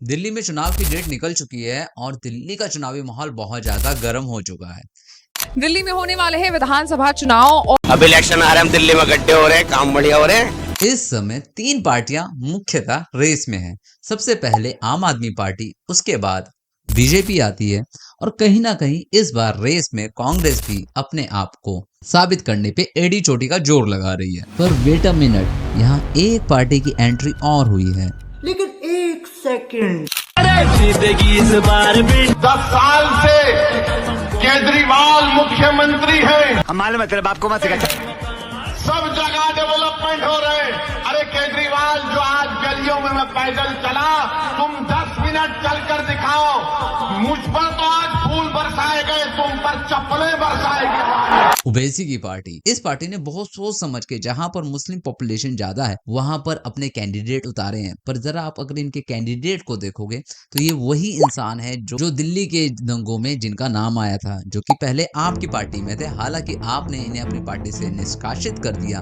दिल्ली में चुनाव की डेट निकल चुकी है और दिल्ली का चुनावी माहौल बहुत ज्यादा गर्म हो चुका है। दिल्ली में होने वाले हैं विधानसभा चुनाव और अब इलेक्शन आ रहे हैं, दिल्ली में गड्ढे हो रहे हैं, काम बढ़िया हो रहे हैं। इस समय तीन पार्टियां मुख्यतः रेस में हैं। सबसे पहले आम आदमी पार्टी, उसके बाद बीजेपी आती है और कहीं ना कहीं इस बार रेस में कांग्रेस भी अपने आप को साबित करने पे एड़ी चोटी का जोर लगा रही है। पर वेट अ मिनट, यहाँ एक पार्टी की एंट्री और हुई है। लेकिन एक सेकंड, जीतेगी इस बार भी। 10 साल से केजरीवाल मुख्यमंत्री है। हम मालूम है तेरे बाप को मत सिखा। सब जगह डेवलपमेंट हो रहे हैं। अरे केजरीवाल, जो आज गलियों में मैं पैदल चला, तुम 10 मिनट चलकर दिखाओ। मुझ पर तो आज फूल बरसाए गए, तुम पर चप्पलें बरसाए गए। ओवैसी की पार्टी, इस पार्टी ने बहुत सोच समझ के जहां पर मुस्लिम पॉपुलेशन ज्यादा है वहां पर अपने कैंडिडेट उतारे हैं। पर जरा आप अगर इनके कैंडिडेट को देखोगे तो ये वही इंसान है जो दिल्ली के दंगों में जिनका नाम आया था, जो कि पहले आपकी पार्टी में थे। हालांकि आपने इन्हें अपनी पार्टी से निष्कासित कर दिया,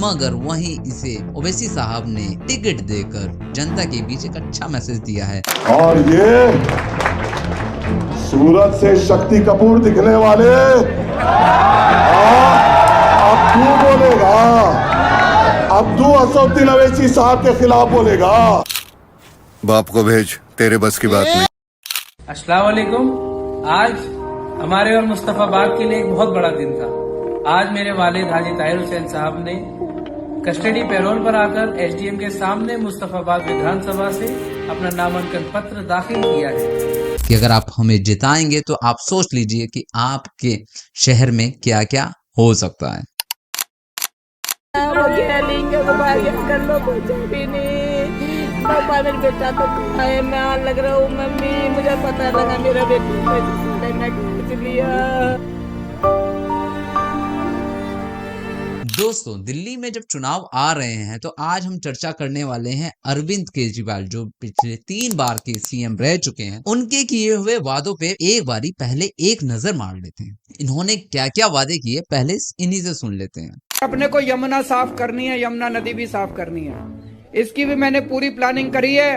मगर वहीं इसे ओवैसी साहब ने टिकट देकर जनता के बीच एक अच्छा मैसेज दिया है। और ये सूरत से शक्ति कपूर दिखने वाले अब तू बोलेगा, अब तू असदुद्दीन ओवैसी साहब के खिलाफ बोलेगा। बाप को भेज, तेरे बस की बात नहीं। अस्सलाम वालेकुम। आज हमारे और मुस्तफाबाद के लिए एक बहुत बड़ा दिन था। आज मेरे वालिद हाजी ताहिर हुसैन साहब ने कस्टडी पैरोल पर आकर एसडीएम के सामने मुस्तफाबाद विधानसभा से अपना नामांकन पत्र दाखिल किया है कि अगर आप हमें जिताएंगे तो आप सोच लीजिए कि आपके शहर में क्या क्या हो सकता है। बेटा तो है, मैं लग रहा हूँ मम्मी, मुझे पता लगा मेरा बेटा। दोस्तों, दिल्ली में जब चुनाव आ रहे हैं तो आज हम चर्चा करने वाले हैं अरविंद केजरीवाल, जो पिछले 3 बार के सीएम रह चुके हैं। उनके किए हुए वादों पे एक बारी पहले एक नजर मार लेते हैं। इन्होंने क्या क्या वादे किए, पहले इन्हीं से सुन लेते हैं। अपने को यमुना साफ करनी है, यमुना नदी भी साफ करनी है। इसकी भी मैंने पूरी प्लानिंग करी है।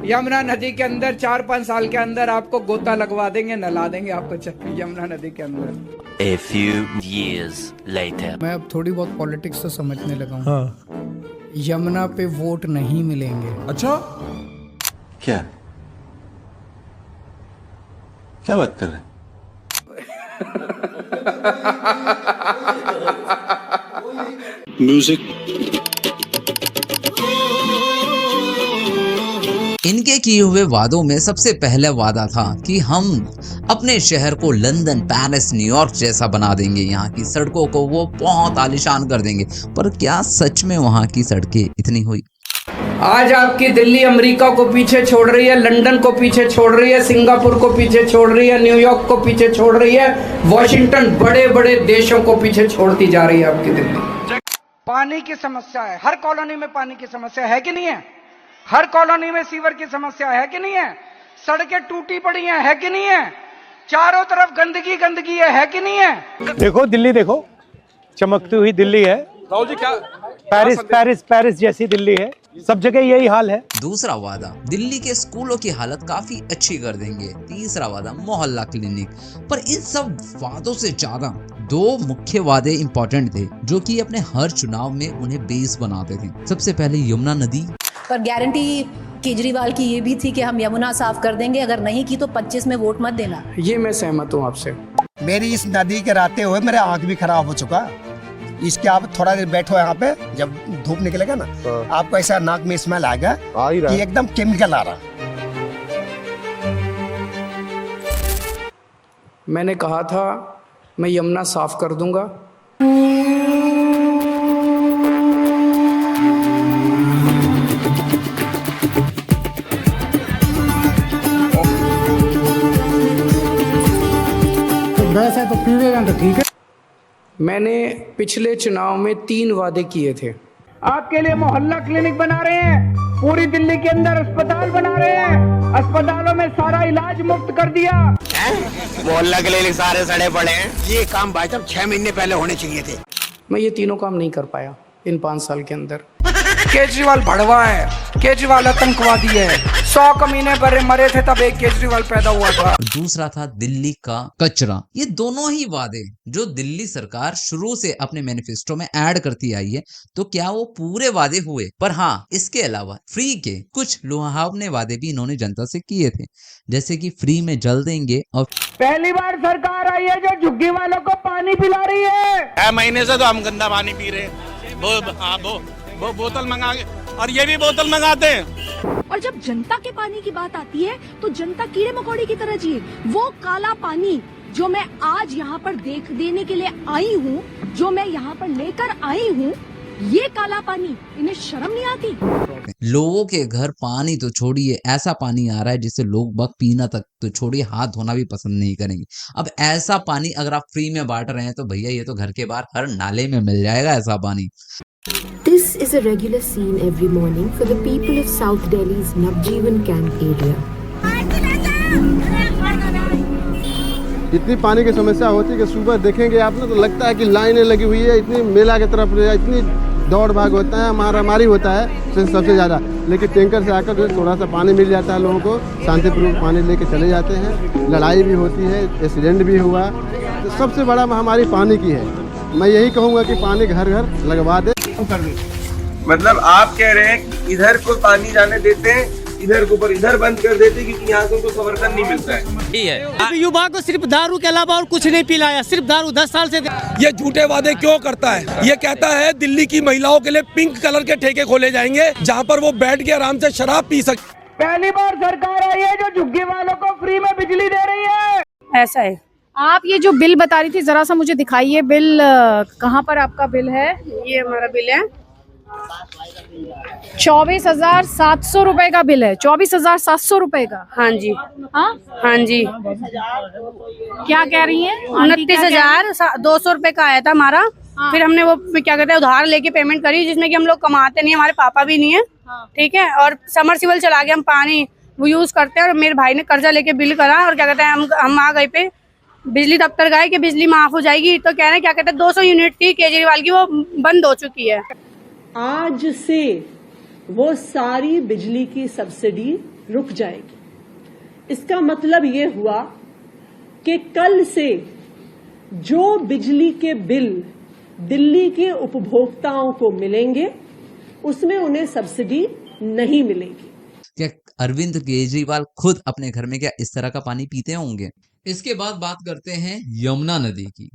यमुना नदी के अंदर 4-5 साल के अंदर आपको गोता लगवा देंगे, नला देंगे आपको यमुना नदी के अंदर। A few years later. मैं अब थोड़ी बहुत पॉलिटिक्स तो समझने लगा हूँ। हाँ। यमुना पे वोट नहीं मिलेंगे। अच्छा, क्या क्या बात कर रहे हैं? म्यूजिक। इनके किए हुए वादों में सबसे पहला वादा था कि हम अपने शहर को लंदन, पेरिस, न्यूयॉर्क जैसा बना देंगे। यहाँ की सड़कों को वो बहुत आलीशान कर देंगे। पर क्या सच में वहाँ की सड़कें इतनी हुई? आज आपकी दिल्ली अमेरिका को पीछे छोड़ रही है, लंदन को पीछे छोड़ रही है, सिंगापुर को पीछे छोड़ रही है, न्यूयॉर्क को पीछे छोड़ रही है, वॉशिंगटन, बड़े बड़े देशों को पीछे छोड़ती जा रही है आपकी दिल्ली। पानी की समस्या है, हर कॉलोनी में पानी की समस्या है कि नहीं है? हर कॉलोनी में सीवर की समस्या है कि नहीं है? सड़कें टूटी पड़ी हैं, है कि नहीं है? चारों तरफ गंदगी गंदगी है कि नहीं है? देखो दिल्ली, देखो चमकती हुई दिल्ली है। जी क्या पेरिस पेरिस पेरिस जैसी दिल्ली है, सब जगह यही हाल है। दूसरा वादा, दिल्ली के स्कूलों की हालत काफी अच्छी कर देंगे। तीसरा वादा, मोहल्ला क्लिनिक। पर इन सब वादों से ज्यादा 2 मुख्य वादे इंपॉर्टेंट थे, जो कि अपने हर चुनाव में उन्हें बेस बनाते थे। सबसे पहले यमुना नदी। पर गारंटी केजरीवाल की ये भी थी कि हम यमुना साफ कर देंगे, अगर नहीं की तो 25 में वोट मत देना। ये मैं सहमत हूँ आपसे। मेरी इस नदी के रहते हुए मेरा आँख भी खराब हो चुका। इसके आप थोड़ा देर बैठो यहाँ पे, जब धूप निकलेगा ना आपको ऐसा नाक में स्मेल आएगा कि एकदम केमिकल आ रहा। मैंने कहा था मैं यमुना साफ कर दूंगा। वैसे तो पीवेगा तो ठीक है। मैंने पिछले चुनाव में 3 वादे किए थे। आपके लिए मोहल्ला क्लिनिक बना रहे हैं, पूरी दिल्ली के अंदर अस्पताल बना रहे हैं, अस्पतालों में सारा इलाज मुफ्त कर दिया। मोहल्ला के लिए सारे सड़े पड़े हैं। ये काम भाई साहब 6 महीने पहले होने चाहिए थे। मैं ये तीनों काम नहीं कर पाया इन 5 साल के अंदर। केजरीवाल भड़वा है, केजरीवाल आतंकवादी है। 100 कमीने मरे थे तब एक केजरीवाल पैदा हुआ था। और दूसरा था दिल्ली का कचरा। ये दोनों ही वादे जो दिल्ली सरकार शुरू से अपने मैनिफेस्टो में ऐड करती आई है, तो क्या वो पूरे वादे हुए? पर हाँ, इसके अलावा फ्री के कुछ लुभावने वादे भी इन्होंने जनता से किए थे, जैसे कि फ्री में जल देंगे। और पहली बार सरकार आई है जो झुग्गी वालों को पानी पिला रही है। 6 महीने से तो हम गंदा पानी पी रहे हैं। वो बोतल मंगा के, और ये भी बोतल मंगाते हैं। और जब जनता के पानी की बात आती है तो जनता कीड़े मकोड़े की तरह जिए। वो काला पानी जो मैं आज यहाँ पर देने के लिए आई हूँ, जो मैं यहाँ पर लेकर आई हूँ, ये काला पानी, इन्हें शर्म नहीं आती? लोगों के घर पानी तो छोड़िए, ऐसा पानी आ रहा है जिससे लोग बग पीना तक तो छोड़िए, हाथ धोना भी पसंद नहीं करेंगे। अब ऐसा पानी अगर आप फ्री में बांट रहे हैं तो भैया ये तो घर के बाहर हर नाले में मिल जाएगा ऐसा पानी। This is a regular scene every morning for the people of South Delhi's Navjeevan Camp area. इतनी पानी की समस्या होती है कि सुबह देखेंगे आप ना तो लगता है कि लाइनें लगी हुई है, इतनी मेला की तरफ इतनी दौड़ भाग होता है, मारामारी होता है सबसे ज़्यादा। लेकिन टैंकर से आकर थोड़ा सा पानी मिल जाता है लोगों को, शांतिपूर्वक पानी लेके चले जाते हैं। लड़ाई भी होती है, एक्सीडेंट भी हुआ, तो सबसे बड़ा महामारी पानी की है। मैं यही कहूँगा कि पानी घर घर लगवा दे। मतलब आप कह रहे हैं कि इधर को पानी जाने देते हैं, इधर को ऊपर इधर बंद कर देते हैं क्योंकि यहाँ से उनको समर्थन नहीं मिलता है। युवा को सिर्फ दारू के अलावा और कुछ नहीं पिलाया, सिर्फ दारू 10 साल से। ये झूठे वादे क्यों करता है? ये कहता है दिल्ली की महिलाओं के लिए पिंक कलर के ठेके खोले जाएंगे जहाँ पर वो बैठ के आराम से शराब पी सकते। पहली बार सरकार आई है जो झुग्गी वालों को फ्री में बिजली दे रही है। ऐसा है। आप ये जो बिल बता रही थी, जरा सा मुझे दिखाइए बिल। कहाँ पर आपका बिल है? ये हमारा बिल है। 24,700 रुपए का बिल है। 24,700 रुपए का? हाँ जी। हाँ हाँ जी। क्या कह रही हैं? 29,200 रुपए का आया था हमारा। हाँ। फिर हमने वो क्या कहते हैं उधार लेके पेमेंट करी, जिसमें कि हम लोग कमाते नहीं, हमारे पापा भी नहीं है। हाँ। ठीक है। और समरसीबल चला के हम पानी वो यूज करते हैं। और मेरे भाई ने कर्जा लेके बिल करा और क्या कहते हैं हम आ गए पे बिजली दफ्तर गए कि बिजली माफ हो जाएगी, तो कह रहे हैं क्या कहते हैं 200 यूनिट थी केजरीवाल की, वो बंद हो चुकी है। आज से वो सारी बिजली की सब्सिडी रुक जाएगी। इसका मतलब ये हुआ कि कल से जो बिजली के बिल दिल्ली के उपभोक्ताओं को मिलेंगे उसमें उन्हें सब्सिडी नहीं मिलेगी। क्या अरविंद केजरीवाल खुद अपने घर में क्या इस तरह का पानी पीते होंगे? इसके बाद बात करते हैं यमुना नदी की।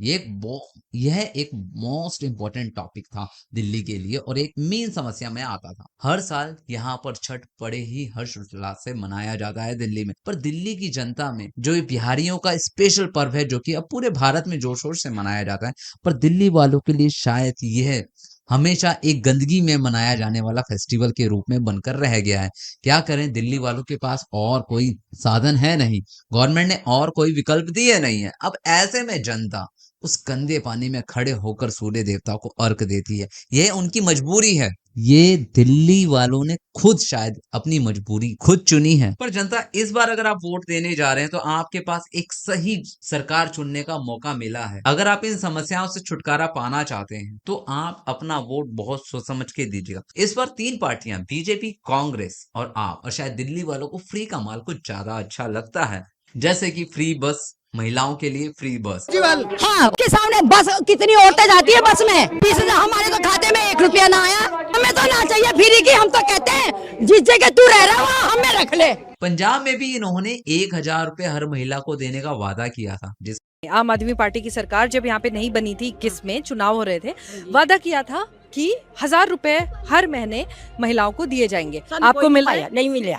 यह एक मोस्ट इम्पोर्टेंट टॉपिक था दिल्ली के लिए और एक मेन समस्या में आता था। हर साल यहाँ पर छठ बड़े ही हर्ष उल्लास से मनाया जाता है दिल्ली में, पर दिल्ली की जनता में जो ये बिहारियों का स्पेशल पर्व है जो कि अब पूरे भारत में जोर शोर से मनाया जाता है, पर दिल्ली वालों के लिए शायद यह हमेशा एक गंदगी में मनाया जाने वाला फेस्टिवल के रूप में बनकर रह गया है। क्या करें, दिल्ली वालों के पास और कोई साधन है नहीं, गवर्नमेंट ने और कोई विकल्प दिए नहीं है। अब ऐसे में जनता उस गंदे पानी में खड़े होकर सूर्य देवता को अर्घ देती है। यह उनकी मजबूरी है। ये दिल्ली वालों ने खुद शायद अपनी मजबूरी खुद चुनी है। पर जनता, इस बार अगर आप वोट देने जा रहे हैं तो आपके पास एक सही सरकार चुनने का मौका मिला है। अगर आप इन समस्याओं से छुटकारा पाना चाहते हैं तो आप अपना वोट बहुत सोच समझ के दीजिएगा। इस बार 3 पार्टियां, बीजेपी, कांग्रेस और आप, और शायद दिल्ली वालों को फ्री का माल कुछ ज्यादा अच्छा लगता है, जैसे कि फ्री बस, महिलाओं के लिए फ्री बस। हाँ, के सामने बस कितनी औरतें जाती है बस में, 20,000 हमारे तो खाते में 1 रुपया ना आया। हमें तो ना चाहिए फ्री की, हम तो कहते हैं जिस जगह तू रह रहा वहाँ हमें रख ले। पंजाब में भी इन्होंने 1,000 रुपए हर महिला को देने का वादा किया था। जिस आम आदमी पार्टी की सरकार जब यहाँ पे नहीं बनी थी, 21 में चुनाव हो रहे थे, वादा किया था कि 1,000 रुपए हर महीने महिलाओं को दिए जाएंगे। आपको मिला? नहीं मिला,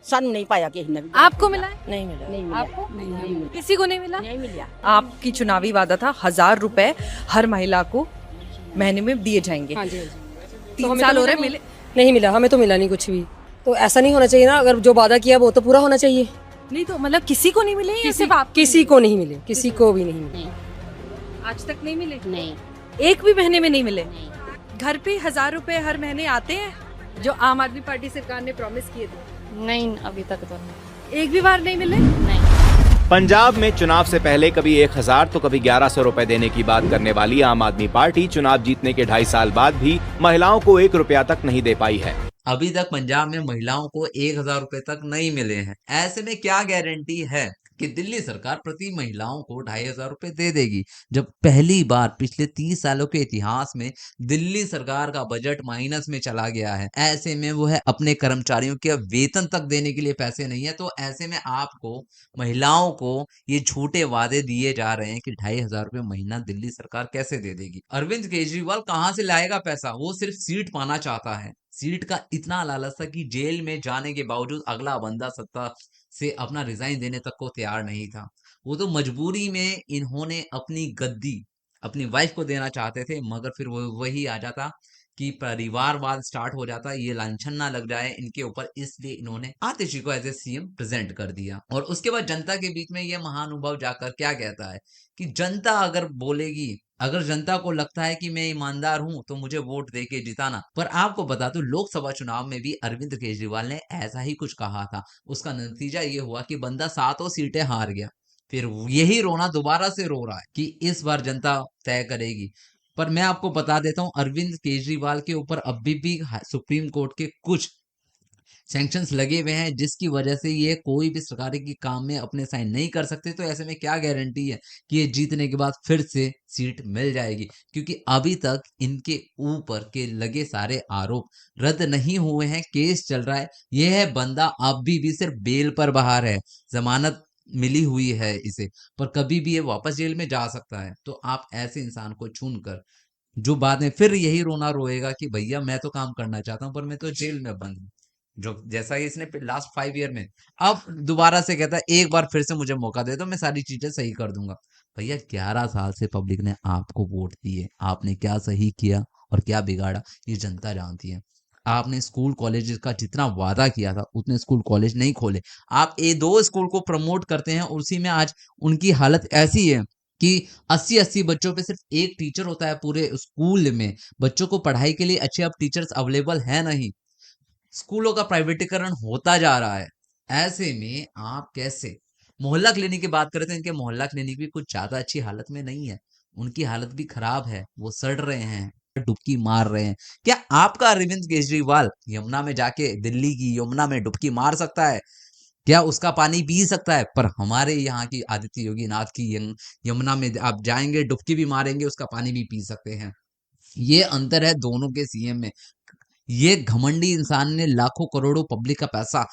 सन नहीं पाया किसी ने। आपको मिला है? नहीं मिला। नहीं मिला। आपको? नहीं। किसी को नहीं मिला? नहीं मिला। आपकी चुनावी वादा था 1,000 रुपए हर महिला को महीने में दिए जाएंगे। हाँ जी। 3 साल हो रहे, मिले नहीं मिला, हमें तो मिला नहीं कुछ भी। तो ऐसा नहीं होना चाहिए ना, अगर जो वादा किया वो तो पूरा होना चाहिए। नहीं तो मतलब किसी को नहीं मिले या सिर्फ आप? किसी को नहीं मिले, किसी को भी नहीं मिले। आज तक नहीं मिले? नहीं। एक भी महीने में नहीं मिले? घर पे 1,000 रुपए हर महीने आते हैं जो आम आदमी पार्टी सरकार ने प्रॉमिस किए थे? नहीं, अभी तक तो नहीं। एक भी बार नहीं मिले? नहीं। पंजाब में चुनाव से पहले कभी 1,000 तो कभी 1,100 रुपए देने की बात करने वाली आम आदमी पार्टी चुनाव जीतने के 2.5 साल बाद भी महिलाओं को 1 रुपया तक नहीं दे पाई है। अभी तक पंजाब में महिलाओं को 1,000 रुपए तक नहीं मिले हैं। ऐसे में क्या गारंटी है कि दिल्ली सरकार प्रति महिलाओं को 2,500 रुपए दे देगी, जब पहली बार पिछले 30 सालों के इतिहास में दिल्ली सरकार का बजट माइनस में चला गया है। ऐसे में वो है अपने कर्मचारियों के वेतन तक देने के लिए पैसे नहीं है। तो ऐसे में आपको महिलाओं को ये झूठे वादे दिए जा रहे हैं कि 2,500 रुपए महीना दिल्ली सरकार कैसे दे देगी। अरविंद केजरीवाल कहां से लाएगा पैसा? वो सिर्फ सीट पाना चाहता है। सीट का इतना लालच था कि जेल में जाने के बावजूद अगला बंदा सत्ता से अपना रिजाइन देने तक को तैयार नहीं था। वो तो मजबूरी में इन्होंने अपनी गद्दी अपनी वाइफ को देना चाहते थे, मगर फिर वो वही आ जाता कि परिवारवाद स्टार्ट हो जाता, ये लांछन ना लग जाए इनके ऊपर, इसलिए इन्होंने आतिशी को एज ए सीएम प्रेजेंट कर दिया। और उसके बाद जनता के बीच में ये महानुभाव जाकर क्या कहता है कि जनता अगर बोलेगी, अगर जनता को लगता है कि मैं ईमानदार हूं तो मुझे वोट देके जिताना। पर आपको बता दूं, लोकसभा चुनाव में भी अरविंद केजरीवाल ने ऐसा ही कुछ कहा था। उसका नतीजा ये हुआ कि बंदा 7 सीटें हार गया। फिर यही रोना दोबारा से रो रहा है कि इस बार जनता तय करेगी। पर मैं आपको बता देता हूं, अरविंद केजरीवाल के ऊपर अभी भी सुप्रीम कोर्ट के कुछ सैंक्शंस लगे हुए हैं, जिसकी वजह से ये कोई भी सरकारी के काम में अपने साइन नहीं कर सकते। तो ऐसे में क्या गारंटी है कि ये जीतने के बाद फिर से सीट मिल जाएगी, क्योंकि अभी तक इनके ऊपर के लगे सारे आरोप रद्द नहीं हुए हैं, केस चल रहा है। यह है बंदा अभी भी सिर्फ बेल पर बाहर है, जमानत मिली हुई है इसे, पर कभी भी ये वापस जेल में जा सकता है। तो आप ऐसे इंसान को चुनकर जो बाद में फिर यही रोना रोएगा कि भैया मैं तो काम करना चाहता हूं पर मैं तो जेल में बंद हूं, जो जैसा ही इसने लास्ट 5 ईयर में, अब दोबारा से कहता है एक बार फिर से मुझे मौका दे दो, मैं सारी चीजें सही कर दूंगा। भैया 11 साल से पब्लिक ने आपको वोट दिए, आपने क्या सही किया और क्या बिगाड़ा ये जनता जानती है। आपने स्कूल कॉलेज का जितना वादा किया था उतने स्कूल कॉलेज नहीं खोले। आप 2 स्कूल को प्रमोट करते हैं और उसी में आज उनकी हालत ऐसी है कि 80-80 बच्चों पे सिर्फ एक टीचर होता है पूरे स्कूल में। बच्चों को पढ़ाई के लिए अच्छे अब टीचर्स अवेलेबल है नहीं, स्कूलों का प्राइवेटीकरण होता जा रहा है। ऐसे में आप कैसे मोहल्ला क्लिनिक की बात करें तो इनके मोहल्ला क्लिनिक भी कुछ ज्यादा अच्छी हालत में नहीं है, उनकी हालत भी खराब है, वो सड़ रहे हैं, डुबकी मार रहे हैं। क्या आपका अरविंद केजरीवाल यमुना में जाके, दिल्ली की यमुना में डुबकी मार सकता है? क्या उसका पानी पी सकता है? पर हमारे यहाँ की आदित्य योगी नाथ की यमुना में आप जाएंगे, डुबकी भी मारेंगे, उसका पानी भी पी सकते हैं। ये अंतर है दोनों के सीएम में। ये घमंडी इंसान ने लाखों करोड़ों पब्लिक का पैसा,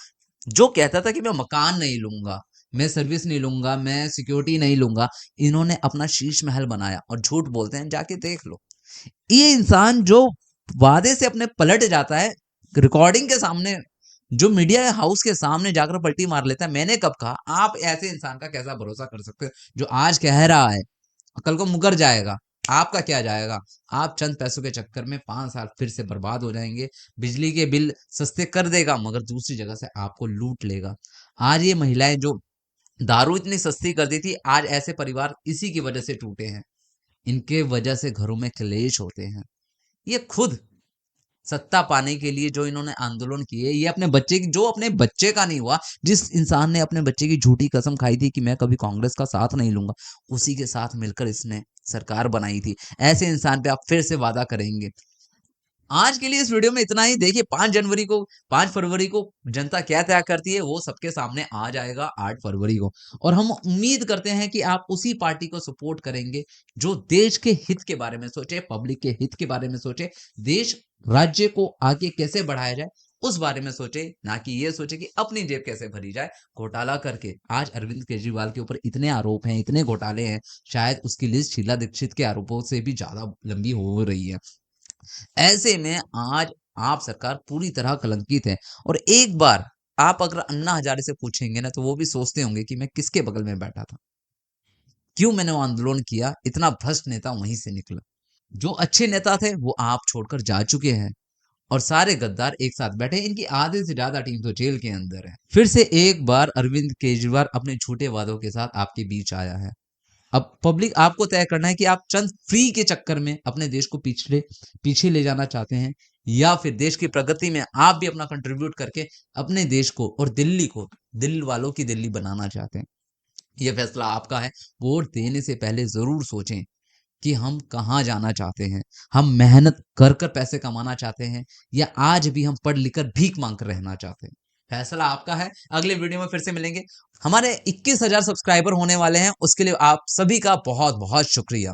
जो कहता था कि मैं मकान नहीं लूंगा, मैं सर्विस नहीं लूंगा, मैं सिक्योरिटी नहीं लूंगा, इन्होंने अपना शीश महल बनाया। और झूठ बोलते हैं, जाके देख लो। ये इंसान जो वादे से अपने पलट जाता है, रिकॉर्डिंग के सामने, जो मीडिया हाउस के सामने जाकर पलटी मार लेता है। मैंने कब कहा? आप ऐसे इंसान का कैसा भरोसा कर सकते हो जो आज कह रहा है कल को मुकर जाएगा? आपका क्या जाएगा? आप चंद पैसों के चक्कर में 5 साल फिर से बर्बाद हो जाएंगे। बिजली के बिल सस्ते कर देगा मगर दूसरी जगह से आपको लूट लेगा। आज ये महिलाएं जो दारू इतनी सस्ती कर दी थी, आज ऐसे परिवार इसी की वजह से टूटे हैं। इनके वजह से घरों में क्लेश होते हैं। ये खुद सत्ता पाने के लिए जो इन्होंने आंदोलन किए, ये अपने बच्चे की, जो अपने बच्चे का नहीं हुआ, जिस इंसान ने अपने बच्चे की झूठी कसम खाई थी कि मैं कभी कांग्रेस का साथ नहीं लूंगा, उसी के साथ मिलकर इसने सरकार बनाई थी। ऐसे इंसान पे आप फिर से वादा करेंगे? आज के लिए इस वीडियो में इतना ही। देखिए 5 फरवरी को जनता क्या तय करती है वो सबके सामने आ जाएगा 8 फरवरी को। और हम उम्मीद करते हैं कि आप उसी पार्टी को सपोर्ट करेंगे जो देश के हित के बारे में सोचे, पब्लिक के हित के बारे में सोचे, देश राज्य को आगे कैसे बढ़ाया जाए उस बारे में सोचे, ना कि ये सोचे कि अपनी जेब कैसे भरी जाए घोटाला करके। आज अरविंद केजरीवाल के ऊपर इतने आरोप हैं, इतने घोटाले हैं, शायद उसकी लिस्ट शीला दीक्षित के आरोपों से भी ज्यादा लंबी हो रही है। ऐसे में आज आप सरकार पूरी तरह कलंकित है। और एक बार आप अगर अन्ना हजारे से पूछेंगे ना, तो वो भी सोचते होंगे कि मैं किसके बगल में बैठा था, क्यों मैंने वो आंदोलन किया। इतना भ्रष्ट नेता वहीं से निकला। जो अच्छे नेता थे वो आप छोड़कर जा चुके हैं और सारे गद्दार एक साथ बैठे। इनकी आधे से ज्यादा टीम तो जेल के अंदर है। फिर से एक बार अरविंद केजरीवाल अपने झूठे वादों के साथ आपके बीच आया है। अब पब्लिक आपको तय करना है कि आप चंद फ्री के चक्कर में अपने देश को पीछे ले जाना चाहते हैं, या फिर देश की प्रगति में आप भी अपना कंट्रीब्यूट करके अपने देश को और दिल्ली को दिल वालों की दिल्ली बनाना चाहते हैं। यह फैसला आपका है। वोट देने से पहले जरूर सोचें कि हम कहाँ जाना चाहते हैं। हम मेहनत कर कर पैसे कमाना चाहते हैं या आज भी हम पढ़ लिख कर भीख मांग कर रहना चाहते हैं। फैसला आपका है। अगले वीडियो में फिर से मिलेंगे। हमारे 21,000 सब्सक्राइबर होने वाले हैं, उसके लिए आप सभी का बहुत बहुत शुक्रिया।